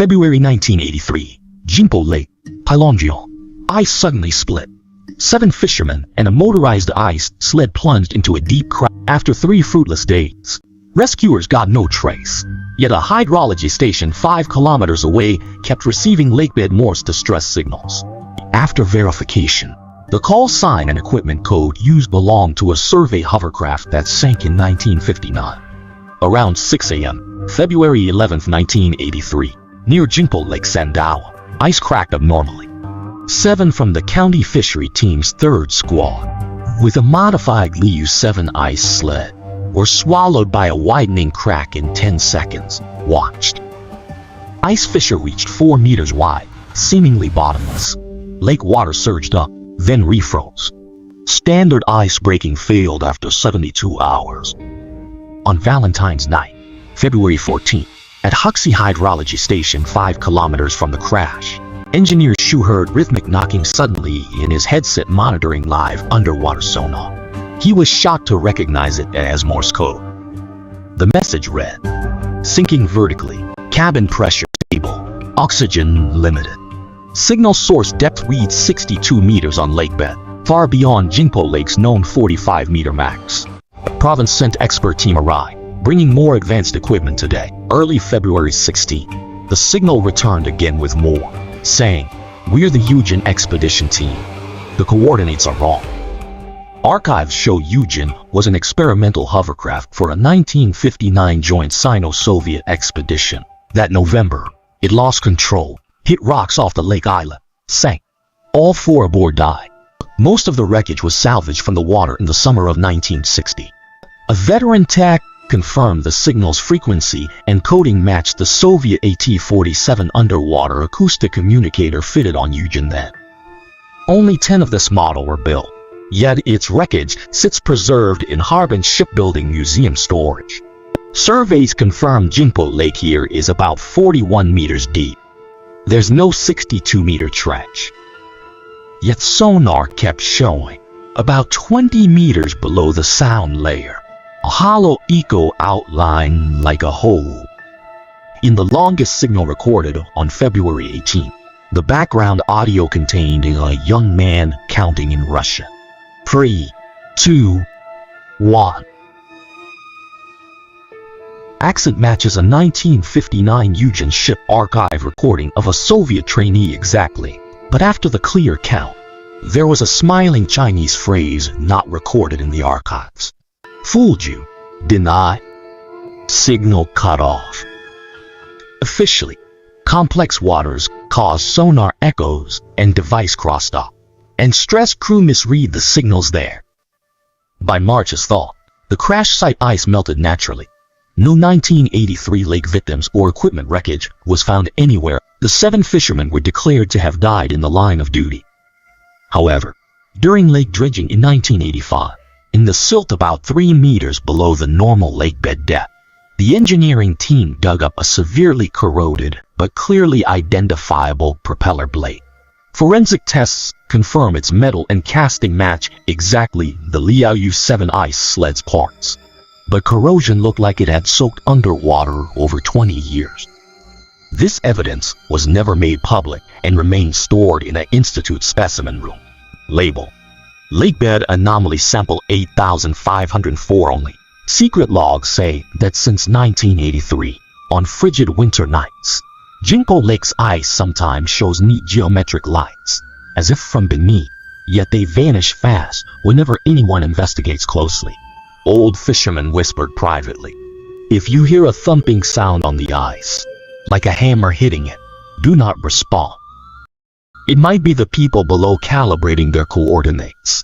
February 1983, Jingpo Lake, Heilongjiang. Ice suddenly split. 7 fishermen and a motorized ice sled plunged into a deep crack after 3 fruitless days. Rescuers got no trace, yet a hydrology station 5 kilometers away kept receiving lakebed Morse distress signals. After verification, the call sign and equipment code used belonged to a survey hovercraft that sank in 1959. Around 6 a.m., February 11, 1983, near Jingpo Lake Sandawa, ice cracked abnormally. 7 from the county fishery team's 3rd squad, with a modified Liu 7 ice sled, were swallowed by a widening crack in 10 seconds. Watched. Ice fissure reached 4 meters wide, seemingly bottomless. Lake water surged up, then refroze. Standard ice breaking failed after 72 hours. On Valentine's night, February 14, at Huxley Hydrology Station 5 kilometers from the crash, engineer Shu heard rhythmic knocking suddenly in his headset monitoring live underwater sonar. He was shocked to recognize it as Morse code. The message read, "Sinking vertically, cabin pressure stable, oxygen limited. Signal source depth reads 62 meters on lakebed, far beyond Jingpo Lake's known 45-meter max." Province sent expert team arrived, bringing more advanced equipment today. Early February 16, the signal returned again with more, saying, "We're the Eugen expedition team. The coordinates are wrong." Archives show Eugen was an experimental hovercraft for a 1959 joint Sino-Soviet expedition. That November, it lost control, hit rocks off the lake islet, sank. All 4 aboard died. Most of the wreckage was salvaged from the water in the summer of 1960. A veteran tech confirmed the signal's frequency and coding matched the Soviet AT-47 underwater acoustic communicator fitted on Eugen then. Only 10 of this model were built, yet its wreckage sits preserved in Harbin Shipbuilding Museum storage. Surveys confirm Jingpo Lake here is about 41 meters deep. There's no 62-meter trench. Yet sonar kept showing, about 20 meters below the sound layer, a hollow echo outline like a hole. In the longest signal recorded on February 18, the background audio contained a young man counting in Russian. 3, 2, 1. Accent matches a 1959 Eugen ship archive recording of a Soviet trainee exactly, but after the clear count, there was a smiling Chinese phrase not recorded in the archives. "Fooled you, didn't I? Signal cut off." Officially, complex waters caused sonar echoes and device crossed off, and stressed crew misread the signals there. By March as thought, the crash site ice melted naturally. No 1983 lake victims or equipment wreckage was found anywhere. The 7 fishermen were declared to have died in the line of duty. However, during lake dredging in 1985, in the silt about 3 meters below the normal lakebed depth, the engineering team dug up a severely corroded but clearly identifiable propeller blade. Forensic tests confirm its metal and casting match exactly the Liu 7 ice sled's parts. But corrosion looked like it had soaked underwater over 20 years. This evidence was never made public and remained stored in an institute specimen room. Label: Lakebed Anomaly Sample 8504 only. Secret logs say that since 1983, on frigid winter nights, Jingpo Lake's ice sometimes shows neat geometric lines, as if from beneath, yet they vanish fast whenever anyone investigates closely. Old fishermen whispered privately, "If you hear a thumping sound on the ice, like a hammer hitting it, do not respond. It might be the people below calibrating their coordinates."